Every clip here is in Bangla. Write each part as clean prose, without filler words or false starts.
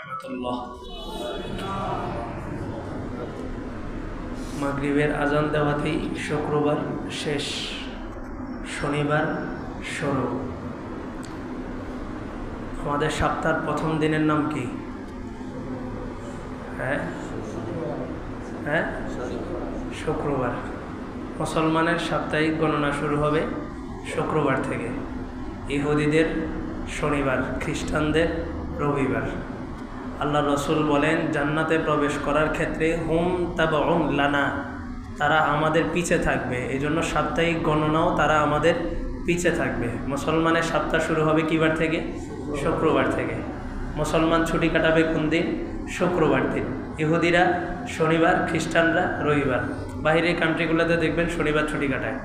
রহমতুল্লাহ। মাগরিবের আজান দেওয়াতেই শুক্রবার শেষ, শনিবার শুরু। আমাদের সপ্তাহের প্রথম দিনের নাম কি? শুক্রবার। মুসলমানের সাপ্তাহিক গণনা শুরু হবে শুক্রবার থেকে। ইহুদিদের শনিবার, খ্রিস্টানদের রবিবার। আল্লাহ রসুল বলেন, জান্নাতে প্রবেশ করার ক্ষেত্রে হুম তাবউন লানা, তারা আমাদের পিছে থাকবে। এই জন্য সাপ্তাহিক গণনাও তারা আমাদের পিছে থাকবে। মুসলমানের সপ্তাহ শুরু হবে কিবার থেকে? শুক্রবার থেকে। মুসলমান ছুটি কাটাবে কোন দিন? শুক্রবার দিন। ইহুদিরা শনিবার, খ্রিস্টানরা রবিবার। বাইরের কান্ট্রিগুলোতে দেখবেন শনিবার ছুটি কাটায়,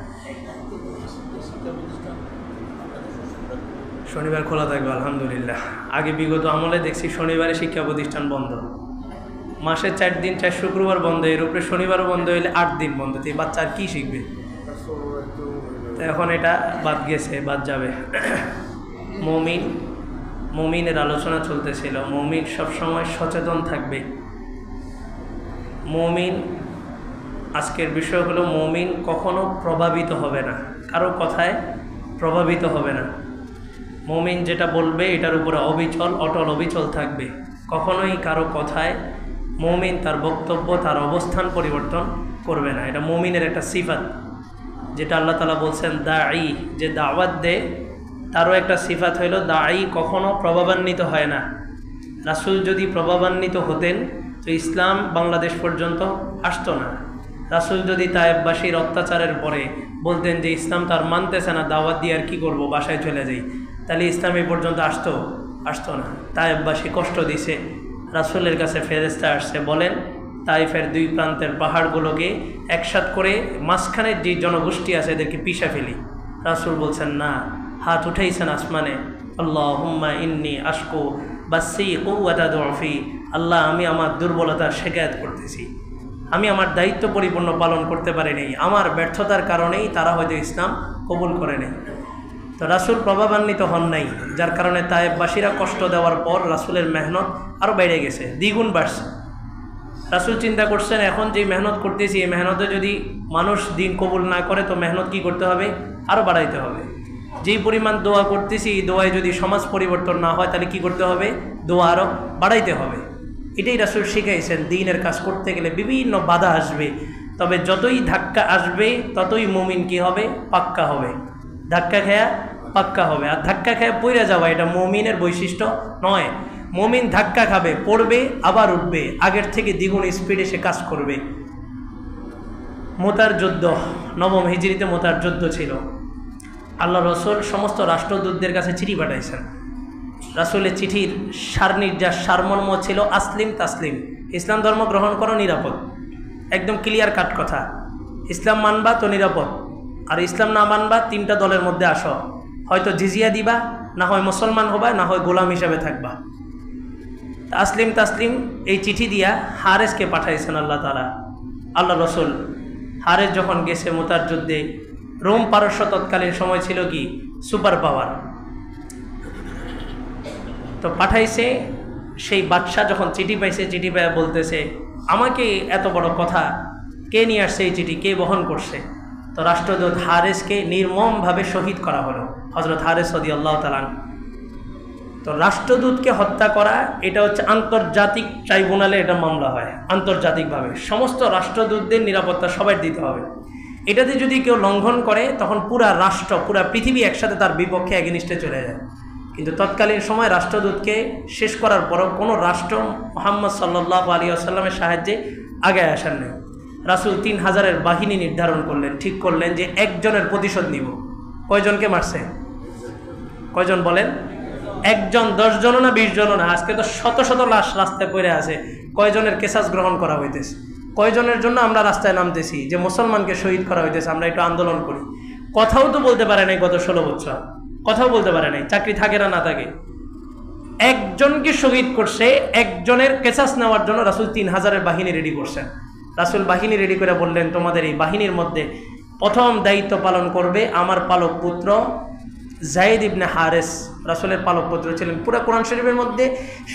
শনিবার খোলা থাকবে আলহামদুলিল্লাহ। আগে বিগত আমলে দেখছি শনিবারে শিক্ষা প্রতিষ্ঠান বন্ধ, মাসে 4 দিন 4 শুক্রবার বন্ধ, এর উপরে শনিবারও বন্ধ হইলে 8 দিন বন্ধ। তো এই বাচ্চা আর কী শিখবে? তো এখন এটা বাদ গেছে, বাদ যাবে। মুমিনের আলোচনা চলতেছিল। মুমিন সবসময় সচেতন থাকবে। মুমিন, আজকের বিষয় হলো মুমিন কখনো প্রভাবিত হবে না, কারো কথায় প্রভাবিত হবে না। মুমিন যেটা বলবে এটার উপরে অবিচল, অটল অবিচল থাকবে। কখনোই কারো কথায় মুমিন তার বক্তব্য, তার অবস্থান পরিবর্তন করবে না। এটা মুমিনের একটা সিফাত, যেটা আল্লাহ তাআলা বলছেন দাঈ, যে দাওয়াত দেয় তারও একটা সিফাত হইল দাঈ কখনো প্রভাবান্বিত হয় না। রাসূল যদি প্রভাবান্বিত হতেন তো ইসলাম বাংলাদেশ পর্যন্ত আসতো না। রাসূল যদি তায়েববাসীর অত্যাচারের পরে বলতেন যে ইসলাম তার মানতেছে না, দাওয়াত দিয়ে আর কী করবো, বাসায় চলে যাই, তাহলে ইসলাম এই পর্যন্ত আসতো না। তায়েববাসী কষ্ট দিছে, রাসূলের কাছে ফেরেশতা আসছে, বলেন তাইফের 2 প্রান্তের পাহাড়গুলোকে একসাথ করে মাঝখানের যে জনগোষ্ঠী আছে এদেরকে পিষে ফেলি। রাসূল বলছেন না, হাত উঠাইছেন আসমানে, আল্লাহুম্মা ইন্নী আশকু বাসি কুওয়াতা দুফি, আল্লাহ আমি আমার দুর্বলতার শিকায়ত করতেছি, আমি আমার দায়িত্ব পরিপূর্ণ পালন করতে পারিনি, আমার ব্যর্থতার কারণেই তারা হয়তো ইসলাম কবুল করে নেই। তো রাসূল প্রভাবান্বিত হন নাই, যার কারণে তায়েববাসীরা কষ্ট দেওয়ার পর রাসূলের মেহনত আরও বেড়ে গেছে, দ্বিগুণ বাড়ছে। রাসূল চিন্তা করছেন, এখন যে মেহনত করতেছি এই মেহনতে যদি মানুষ দিন কবুল না করে তো মেহনত কি করতে হবে? আরও বাড়াইতে হবে। যেই পরিমাণ দোয়া করতেছি এই দোয়ায় যদি সমাজ পরিবর্তন না হয় তাহলে কি করতে হবে? দোয়া আরও বাড়াইতে হবে। এটাই রাসূল শিখাইছেন, দ্বীনের কাজ করতে গেলে বিভিন্ন বাধা আসবে, তবে যতই ধাক্কা আসবে ততই মুমিন কি হবে? পাক্কা হবে। ধাক্কা খেয়া পাক্কা হবে। আর ধাক্কা খেয়া পইরা যাওয়া এটা মুমিনের বৈশিষ্ট্য নয়। মুমিন ধাক্কা খাবে, পড়বে, আবার উঠবে, আগের থেকে দ্বিগুণ স্পিডে সে কাজ করবে। মুতার যুদ্ধ, 9ম হিজরিতে মুতার যুদ্ধ ছিল। আল্লাহ রসুল সমস্ত রাষ্ট্রদূতদের কাছে চিঠি পাঠাইছেন। রাসূলের চিঠির সারনির্যাস, সারমর্ম ছিল আসলিম তাসলিম, ইসলাম ধর্ম গ্রহণ করো, নিরাপদ। একদম ক্লিয়ার কাট কথা, ইসলাম মানবা তো নিরাপদ, আর ইসলাম না মানবা 3টা দলের মধ্যে আসো, হয়তো জিজিয়া দিবা, না হয় মুসলমান হবা, না হয় গোলাম হিসাবে থাকবা। আসলিম তাসলিম এই চিঠি দিয়া হারেসকে পাঠাইছেন আল্লাহ তাআলা। আল্লাহ রসুল হারেস যখন গেছে মুতার যুদ্ধে, রোম পারস্য তৎকালীন সময় ছিল কি সুপার পাওয়ার, তো পাঠাইছে। সেই বাদশাহ যখন চিঠি পাইছে, চিঠি পাইয়া বলতেছে, আমাকে এত বড় কথা কে নিয়ে আসছে, এই চিঠি কে বহন করছে? তো রাষ্ট্রদূত হারেসকে নির্মমভাবে শহীদ করা হলো, হযরত হারেস রাদিয়াল্লাহু তাআলা। তো রাষ্ট্রদূতকে হত্যা করা এটা হচ্ছে আন্তর্জাতিক ট্রাইব্যুনালে এটা মামলা হয়, আন্তর্জাতিকভাবে সমস্ত রাষ্ট্রদূতদের নিরাপত্তা সবাই দিতে হবে। এটাতে যদি কেউ লঙ্ঘন করে তখন পুরা রাষ্ট্র, পুরা পৃথিবী একসাথে তার বিপক্ষে এগেনিস্টে চলে যায়। কিন্তু তৎকালীন সময় রাষ্ট্রদূতকে শেষ করার পরও কোনো রাষ্ট্র মুহাম্মদ সাল্লাল্লাহু আলাইহি ওয়াসাল্লামের সাহায্যে আগে আসার নেই। রাসূল 3000-এর বাহিনী নির্ধারণ করলেন, ঠিক করলেন যে একজনের প্রতিশোধ নিব। কয়জনকে মারছে? কয়জন বলেন? একজন, 10 জন না 20 জন না, আজকে তো শত শত লাশ রাস্তায় পড়ে আছে। কয়জনের কেসাস গ্রহণ করা হইতেছে? কয়জনের জন্য আমরা রাস্তায় নামতেছি যে মুসলমানকে শহীদ করা হইতেছে, আমরা একটু আন্দোলন করি। কথাও তো বলতে পারে নাই গত 16 বছর, কথাও বলতে পারে নাই, চাকরি থাকে না থাকে। একজনকে শহীদ করছে, একজনের কেসাস নেওয়ার জন্য রাসূল 3000-এর বাহিনী রেডি করছেন। রাসূল বাহিনী রেডি করে বললেন, তোমাদের এই বাহিনীর মধ্যে প্রথম দায়িত্ব পালন করবে আমার পালক পুত্র জায়েদ ইবনে হারেস রাসূলের পালক পুত্র ছিলেন। পুরো কোরআন শরীফের মধ্যে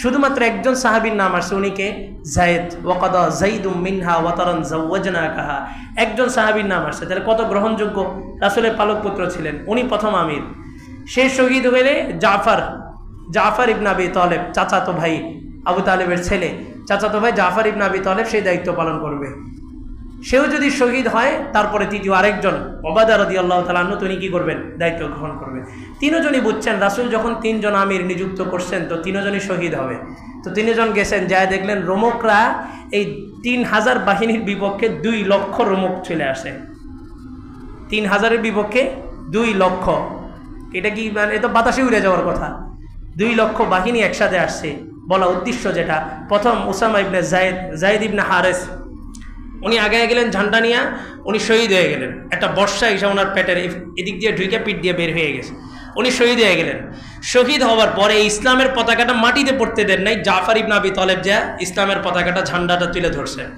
শুধুমাত্র একজন সাহাবীর নাম আসছে, উনিকে জায়েদ। ওয়াকাদা যাইদুম মিনহা ওয়াতারান জাওয়াজনাকাহা, একজন সাহাবীর নাম আসছে। তাহলে কত গ্রহণযোগ্য, রাসূলের পালক পুত্র ছিলেন, উনি প্রথম আমির। সে শহীদ হলে জাফর ইবনে আবি তালেব, চাচাতো ভাই আবু তালেবের ছেলে, চাচাতো ভাই জাফর ইবনে আবি তালেব সেই দায়িত্ব পালন করবে। সেও যদি শহীদ হয় তারপরে তৃতীয় আরেকজন ওবাদা রাদিয়াল্লাহু তাআলা আনহু তিনি কি করবেন, দায়িত্ব গ্রহণ করবেন। তিনজনই বুঝছেন রাসূল যখন তিনজন আমির নিযুক্ত করছেন তো তিনজনই শহীদ হবে। তো তিনজন গেছেন, যায় দেখলেন রোমকরা এই 3000 বাহিনীর বিপক্ষে 2 লক্ষ রোমক চলে আসে। 3000-এর বিপক্ষে 2 লক্ষ, এটা কি মানে এ তো বাতাসে উড়ে যাওয়ার কথা। 2 লক্ষ বাহিনী একসাথে আসছে। বলা উদ্দেশ্য যেটা, প্রথম উসামা ইবনে জায়েদ ইবনে হারেস উনি আগে গেলেন ঝান্ডা নিয়ে, উনি শহীদ হয়ে গেলেন। একটা বর্ষা এসে ওনার পেটের এদিক দিয়ে ঢুকে পিঠ দিয়ে বের হয়ে গেছে, উনি শহীদ হয়ে গেলেন। শহীদ হওয়ার পরে ইসলামের পতাকাটা মাটিতে পড়তে দেন নাই, জাফর ইবনে আবি তালেব যা ইসলামের পতাকাটা ঝান্ডাটা তুলে ধরছেন।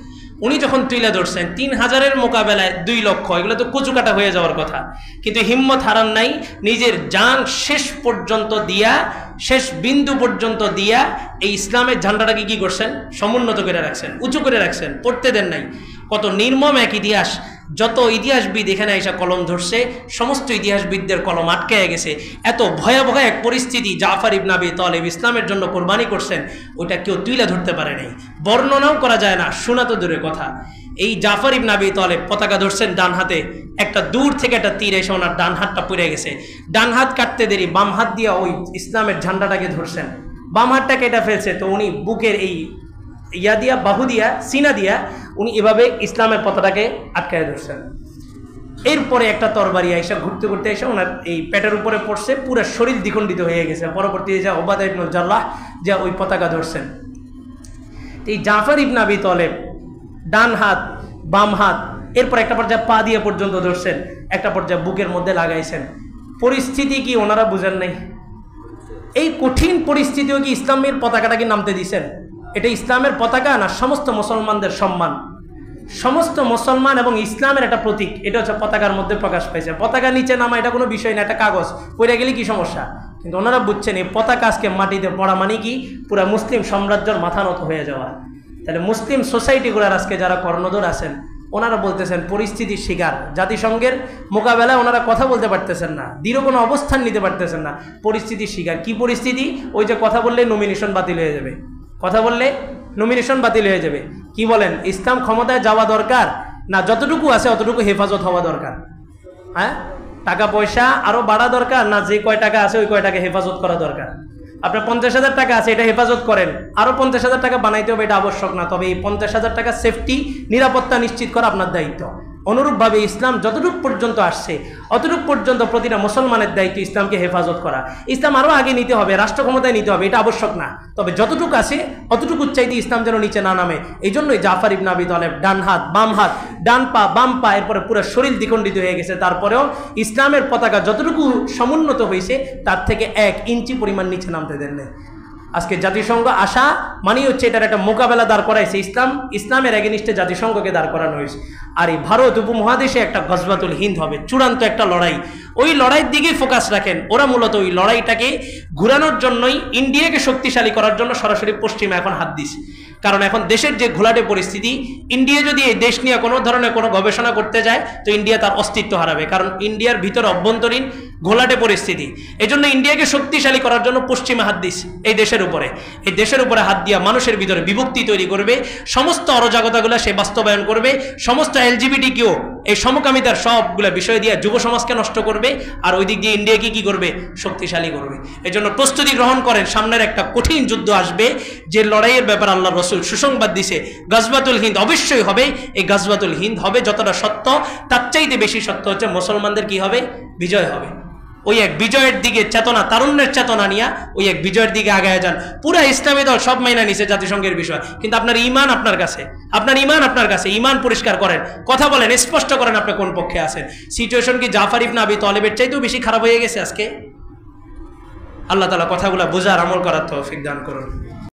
উনি যখন তুলে ধরছেন 3000-এর মোকাবেলায় 2 লক্ষ, এগুলো তো কচুকাটা হয়ে যাওয়ার কথা, কিন্তু হিম্মত হারান নাই, নিজের জান শেষ পর্যন্ত দিয়া, শেষ বিন্দু পর্যন্ত দিয়া এই ইসলামের ঝান্ডাটাকে কি করছেন, সমুন্নত করে রাখছেন, উঁচু করে রাখছেন, পড়তে দেন নাই। কত নির্মম এক ইতিহাস, যত ইতিহাসবিদ এখানে এসে কলম ধরছে সমস্ত ইতিহাসবিদদের কলম আটকে গেছে। এত ভয়াবহ এক পরিস্থিতি জাফর ইবনে আবি তালেব ইসলামের জন্য কোরবানি করছেন, ওইটা কেউ তুলে ধরতে পারে নাই, বর্ণনাও করা যায় না, শোনা তো দূরের কথা। এই জাফর ইবনে আবি তালেব পতাকা ধরছেন ডান হাতে, একটা দূর থেকে একটা তীর এসে ওনার ডান হাতটা পুড়ে গেছে। ডান হাত কাটতে দেরি বাম হাত দিয়া ওই ইসলামের ঝান্ডাটাকে ধরছেন, বাম হাতটা কেটে ফেলছে। তো উনি বুকের এই ইয়া দিয়া, বাহু দিয়া, সিনা দিয়া উনি এভাবে ইসলামের পতাকাকে আটকায় ধরছেন। এরপরে একটা তরবারি এসে ঘুরতে ঘুরতে এসে ওনার এই পেটের উপরে পড়ছে, পুরো শরীর দ্বিখণ্ডিত হয়ে গেছে। পরবর্তীতে যা ওবাদা ইবনে জাল্লাহ যা ওই পতাকা ধরছেন। এই জাফর ইবনে আবি তালেব ডান হাত, বাম হাত, এরপর একটা পর্যায়ে পা দিয়ে পর্যন্ত ধরছেন, একটা পর্যায়ে বুকের মধ্যে লাগাইছেন। পরিস্থিতি কি ওনারা বুঝেন নাই? এই কঠিন পরিস্থিতিও কি ইসলামের পতাকাটাকে নামতে দিছেন? এটা ইসলামের পতাকা না সমস্ত মুসলমানদের সম্মান, সমস্ত মুসলমান এবং ইসলামের একটা প্রতীক, এটা হচ্ছে পতাকার মধ্যে প্রকাশ পাইছে। পতাকা নিচে নামা এটা কোনো বিষয় না, একটা কাগজ পড়ে গেলে কি সমস্যা? কিন্তু ওনারা বুঝছেন এই পতাকা আজকে মাটিতে পড়া মানে কি পুরা মুসলিম সাম্রাজ্যের মাথা নত হয়ে যাওয়া। তাহলে মুসলিম সোসাইটিগুলোর আজকে যারা কর্ণধর আছেন ওনারা বলতেছেন পরিস্থিতির শিকার, জাতিসংঘের মোকাবেলায় ওনারা কথা বলতে পারতেছেন না, দৃঢ় কোনো অবস্থান নিতে পারতেছেন না, পরিস্থিতির শিকার। কি পরিস্থিতি? ওই যে কথা বললে নমিনেশন বাতিল হয়ে যাবে, কথা বললে নমিনেশন বাতিল হয়ে যাবে। কি বলেন, ইসলাম ক্ষমতায় যাওয়া দরকার না যতটুকু আছে অতটুকু হেফাজত হওয়া দরকার? হ্যাঁ, টাকা পয়সা আরো বাড়া দরকার না যে কয় টাকা আছে ওই কয় টাকা হেফাজত করা দরকার? আপনার 50,000 টাকা আছে, এটা হেফাজত করেন, আরো 50,000 টাকা বানাইতে হবে, এটা আবশ্যক না। তবে এই 50,000 টাকা সেফটি, নিরাপত্তা নিশ্চিত করা আপনার দায়িত্ব। অনুরূপভাবে ইসলাম যতটুকু পর্যন্ত আসছে অতটুকু পর্যন্ত প্রতিটা মুসলমানের দায়িত্ব ইসলামকে হেফাজত করা। ইসলাম আরও আগে নিতে হবে, রাষ্ট্র ক্ষমতায় নিতে হবে, এটা আবশ্যক না। তবে যতটুকু আছে অতটুকু চাইতে ইসলাম যেন নিচে না নামে। এই জন্যই জাফর ইবনে আবি তালেব ডান হাত, বাম হাত, ডান পা, বাম পা, এরপরে পুরো শরীর দ্বিখণ্ডিত হয়ে গেছে, তারপরেও ইসলামের পতাকা যতটুকু সমুন্নত হয়েছে তার থেকে 1 ইঞ্চি পরিমাণ নিচে নামতে দেন না। আজকে জাতিসংঘ আসা মানে হচ্ছে এটার একটা মোকাবেলা দাঁড় করাইছে, ইসলামের এগেনিস্টে জাতিসংঘকে দাঁড় করানো হয়েছে। আর এই ভারত উপমহাদেশে একটা গজওয়াতুল হিন্দ হবে, চূড়ান্ত একটা লড়াই। ওই লড়াইয়ের দিকেই ফোকাস রাখেন ওরা, মূলত ওই লড়াইটাকে ঘুরানোর জন্যই, ইন্ডিয়াকে শক্তিশালী করার জন্য সরাসরি পশ্চিমে এখন হাত দিছে। কারণ এখন দেশের যে ঘোলাটে পরিস্থিতি, ইন্ডিয়া যদি এই দেশ নিয়ে কোনো ধরনের কোনো গবেষণা করতে যায় তো ইন্ডিয়া তার অস্তিত্ব হারাবে, কারণ ইন্ডিয়ার ভিতরে অভ্যন্তরীণ ঘোলাটে পরিস্থিতি। এই জন্য ইন্ডিয়াকে শক্তিশালী করার জন্য পশ্চিমে হাত দিস, এই দেশের উপরে হাত দিয়া মানুষের ভিতরে বিভক্তি তৈরি করবে, সমস্ত অরাজকতাগুলো সে বাস্তবায়ন করবে, সমস্ত LGBTQ এই সমকামিতার সবগুলো বিষয় দিয়ে যুব সমাজকে নষ্ট করবে, আর ওই দিক দিয়ে ইন্ডিয়াকে কি করবে, শক্তিশালী করবে। এই জন্য প্রস্তুতি গ্রহণ করেন, সামনের একটা কঠিন যুদ্ধ আসবে, যে লড়াইয়ের ব্যাপার আল্লাহ রসুল সুসংবাদ দিছে, গজওয়াতুল হিন্দ অবশ্যই হবে। এই গজওয়াতুল হিন্দ হবে যতটা সত্য, তার চাইতে বেশি সত্য হচ্ছে মুসলমানদের কি হবে, বিজয় হবে। ওই এক বিজয়ের দিকে চেতনা, তারুণ্যের চেতনা নিয়ে ওই এক বিজয়ের দিকে আগায় যান। পুরা ইসলামী দল সব মাইনা নিছে জাতিসংঘের বিষয়, কিন্তু আপনার ইমান আপনার কাছে, ইমান পরিষ্কার করেন, কথা বলেন, স্পষ্ট করেন আপনি কোন পক্ষে আছেন। সিচুয়েশন কি জাফর ইবনে আবি তালেবের চাইতেও বেশি খারাপ হয়ে গেছে আজকে? আল্লাহ তাআলা কথাগুলো বোঝার, আমল করার তৌফিক দান করুন।